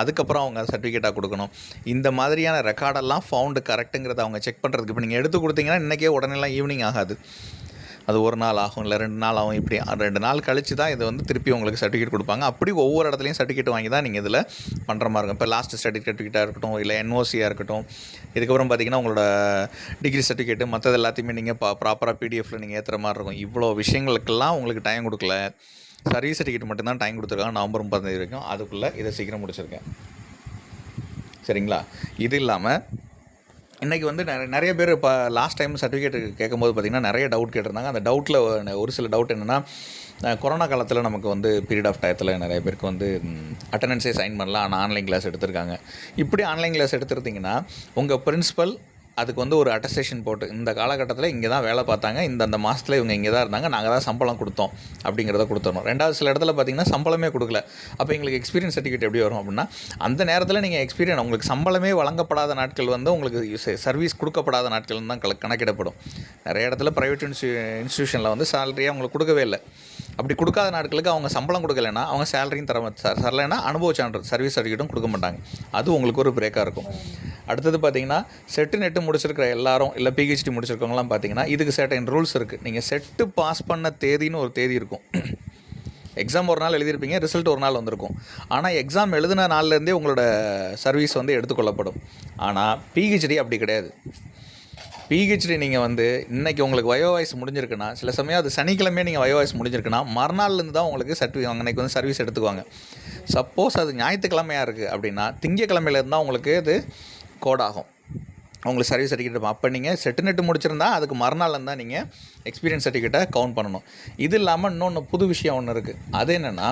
அதுக்கப்புறம் அவங்க சர்டிஃபிகேட்டாக கொடுக்கணும். இந்த மாதிரியான ரெக்கார்டெல்லாம் ஃபவுண்டு கரெக்ட்டுங்கிறத அவங்க செக் பண்ணுறதுக்கு இப்போ நீங்கள் எடுத்து கொடுத்தீங்கன்னா இன்றைக்கே உடனேலாம் ஈவினிங் ஆகாது. அது 1 நாள் ஆகும், இல்லை 2 நாள் ஆகும். இப்படி 2 நாள் கழித்து தான் இது வந்து திருப்பி உங்களுக்கு சர்டிஃபிகேட் கொடுப்பாங்க. அப்படி ஒவ்வொரு இடத்துலையும் சர்டிஃபிகேட் வாங்கி தான் நீங்கள் இதில் பண்ணுற மாதிரி இருக்கும். இப்போ லாஸ்ட் ஸ்டடி சர்டிஃபிகேட்டாக இருக்கட்டும், இல்லை என்ஓசியாக இருக்கட்டும், இதுக்கப்புறம் பார்த்திங்கன்னா உங்களோட டிகிரி சர்டிஃபிகேட்டு மற்றது எல்லாத்தையுமே நீங்கள் ப்ராப்பராக பிடிஎஃப்பில் நீங்கள் ஏற்றுற மாதிரி இருக்கும். இவ்வளோ விஷயங்களுக்கெல்லாம் உங்களுக்கு டைம் கொடுக்கல. சர்வீஸ் சர்டிஃபிகேட் மட்டும்தான் டைம் கொடுத்துருக்காங்க நவம்பர் 30 வரைக்கும். அதுக்குள்ளே இதை சீக்கிரம் முடிச்சிருக்கேன். சரிங்களா? இது இல்லாமல் இன்றைக்கி வந்து நிறைய பேர் இப்போ லாஸ்ட் டைம் சர்டிஃபிகேட் கேட்கும்போது பார்த்திங்கன்னா நிறைய டவுட் கேட்டிருந்தாங்க. அந்த டவுட்டில் ஒரு சில டவுட் என்னென்னா, கொரோனா காலத்தில் நமக்கு வந்து பீரியட் ஆஃப் டயத்தில் நிறைய பேருக்கு வந்து அட்டண்டன்ஸே சைன் பண்ணலாம், ஆனால் ஆன்லைன் கிளாஸ் எடுத்திருக்காங்க. இப்படி ஆன்லைன் கிளாஸ் எடுத்துருத்திங்கன்னா உங்கள் பிரின்ஸிபல் அதுக்கு வந்து ஒரு அட்டஸ்டேஷன் போட்டு இந்த காலகட்டத்தில் இங்கே தான் வேலை பார்த்தாங்க, இந்த மாதத்தில் இவங்க இங்கே தான் இருந்தாங்க, நாங்கள் தான் சம்பளம் கொடுத்தோம் அப்படிங்கிறத கொடுத்துடணும். ரெண்டாவது சில இடத்துல பார்த்திங்கன்னா சம்பளமே கொடுக்கல. அப்போ எங்களுக்கு எக்ஸ்பீரியன்ஸ் சர்டிஃபிகேட் எப்படி வரும் அப்படின்னா, அந்த நேரத்தில் நீங்கள் எக்ஸ்பீரியன்ஸ் உங்களுக்கு சம்பளமே வழங்கப்படாத நாட்கள் வந்து உங்களுக்கு சர்வீஸ் கொடுக்கப்படாத நாட்கள் தான் கணக்கிடப்படும். நிறைய இடத்துல ப்ரைவேட் இன்ஸ்டியூஷனில் வந்து சேலரியாக அவங்களுக்கு கொடுக்கவே இல்லை. அப்படி கொடுக்காத நாட்களுக்கு அவங்க சம்பளம் கொடுக்கலைன்னா அவங்க சேலரியும் தரலைன்னா அனுபவ சான்று சர்வீஸ் சர்டிஃபிகேட்டும் கொடுக்க மாட்டாங்க. அது உங்களுக்கு ஒரு பிரேக்காக இருக்கும். அடுத்தது பார்த்திங்கன்னா செட்டு நெட்டு முடிச்சிருக்கிற எல்லாரும், இல்லை பிஹெச்டி முடிச்சிருக்கவங்களாம் பார்த்திங்கன்னா இதுக்கு சர்டைன் ரூல்ஸ் இருக்குது. நீங்கள் செட்டு பாஸ் பண்ண தேதின்னு ஒரு தேதி இருக்கும். எக்ஸாம் ஒரு நாள் எழுதியிருப்பீங்க, ரிசல்ட் ஒரு நாள் வந்திருக்கும். ஆனால் எக்ஸாம் எழுதின நாள்லேருந்தே உங்களோட சர்வீஸ் வந்து எடுத்துக்கொள்ளப்படும். ஆனால் பிஹெச்டி அப்படி கிடையாது. பிஹெச்டி நீங்கள் வந்து இன்றைக்கி உங்களுக்கு வயோவாய்ஸ் முடிஞ்சிருக்குன்னா, சில சமயம் அது சனிக்கிழமையே நீங்கள் வயோவாய்ஸ் முடிஞ்சிருக்குன்னா மறுநாள்லேருந்து தான் உங்களுக்கு அன்றைக்கி வந்து சர்வீஸ் எடுத்துக்குவாங்க. சப்போஸ் அது ஞாயிற்றுக்கிழமையாக இருக்குது அப்படின்னா திங்கக்கிழமையிலேருந்து தான் உங்களுக்கு இது கோட் ஆகும், உங்களுக்கு சர்வீஸ் சர்டிஃபிகேட். அப்போ நீங்கள் செட்டு நெட்டு முடிச்சிருந்தா அதுக்கு மறுநாள்லேருந்து தான் நீங்கள் எக்ஸ்பீரியன்ஸ் சர்டிஃபிகேட்டை கவுண்ட் பண்ணணும். இது இல்லாமல் இன்னொன்று புது விஷயம் ஒன்று இருக்குது. அது என்னென்னா,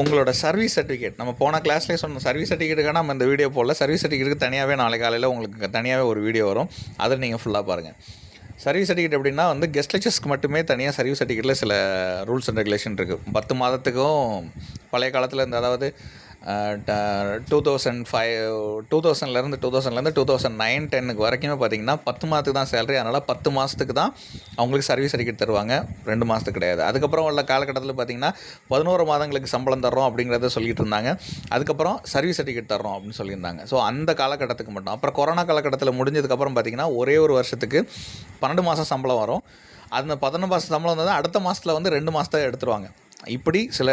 உங்களோட சர்வீஸ் சர்டிஃபிகேட் நம்ம போன கிளாஸ்லேயே சொன்ன சர்வீஸ் சர்டிஃபிகேட்டுக்காக நம்ம இந்த வீடியோ போடல. சர்வீஸ் சர்டிஃபிகேட்டுக்கு தனியாகவே நாளை காலையில் உங்களுக்கு தனியாகவே ஒரு வீடியோ வரும், அதை நீங்கள் ஃபுல்லாக பாருங்கள். சர்வீஸ் சர்டிஃபிகேட் எப்படின்னா வந்து கெஸ்ட் லெக்சர்ஸ்க்கு மட்டுமே தனியாக சர்வீஸ் சர்டிஃபிகேட்டில் சில ரூல்ஸ் அண்ட் ரெகுலேஷன் இருக்குது. 10 மாதத்துக்கும் பழைய காலத்தில் இந்த அதாவது 2000லேருந்து 2009-10 வரைக்குமே பார்த்திங்கன்னா 10 மாதத்துக்கு தான் சேலரி. அதனால் 10 மாதத்துக்கு தான் அவங்களுக்கு சர்வீஸ் சர்டிஃபிகேட் தருவாங்க, 2 மாதத்துக்கு கிடையாது. அதுக்கப்புறம் உள்ள காலகட்டத்தில் பார்த்திங்கன்னா 11 மாதங்களுக்கு சம்பளம் தர்றோம் அப்படிங்கிறத சொல்லிட்டு இருந்தாங்க. அதுக்கப்புறம் சர்வீஸ் சர்டிஃபிகேட் தர்றோம் அப்படின்னு சொல்லியிருந்தாங்க. ஸோ அந்த காலகட்டத்துக்கு மட்டும். அப்புறம் கொரோனா காலகட்டத்தில் முடிஞ்சதுக்கப்புறம் பார்த்திங்கன்னா ஒரே ஒரு வருஷத்துக்கு 12 மாதம் சம்பளம் வரும். அந்த 11 மாதம் சம்பளம் வந்தால் அடுத்த மாதத்தில் வந்து 2 மாதத்தை எடுத்துருவாங்க. இப்படி சில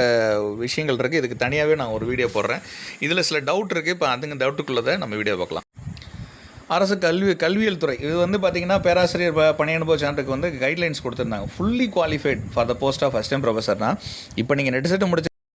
விஷயங்கள் இருக்குது. இதுக்கு தனியாகவே நான் ஒரு வீடியோ போடுறேன். இதில் சில டவுட் இருக்குது. இப்போ அதுங்க டவுட்டுக்குள்ளதை நம்ம வீடியோ பார்க்கலாம். அரசு கல்வியியல் துறை இது வந்து பார்த்திங்கன்னா பேராசிரியர் பணி அனுபவ சான்றுக்கு வந்து கைட்லைன்ஸ் கொடுத்துருந்தாங்க. Fully qualified for the post of assistant ப்ரொஃபஸர்னால் இப்போ நீங்கள் நெட் செட்டு முடிச்சு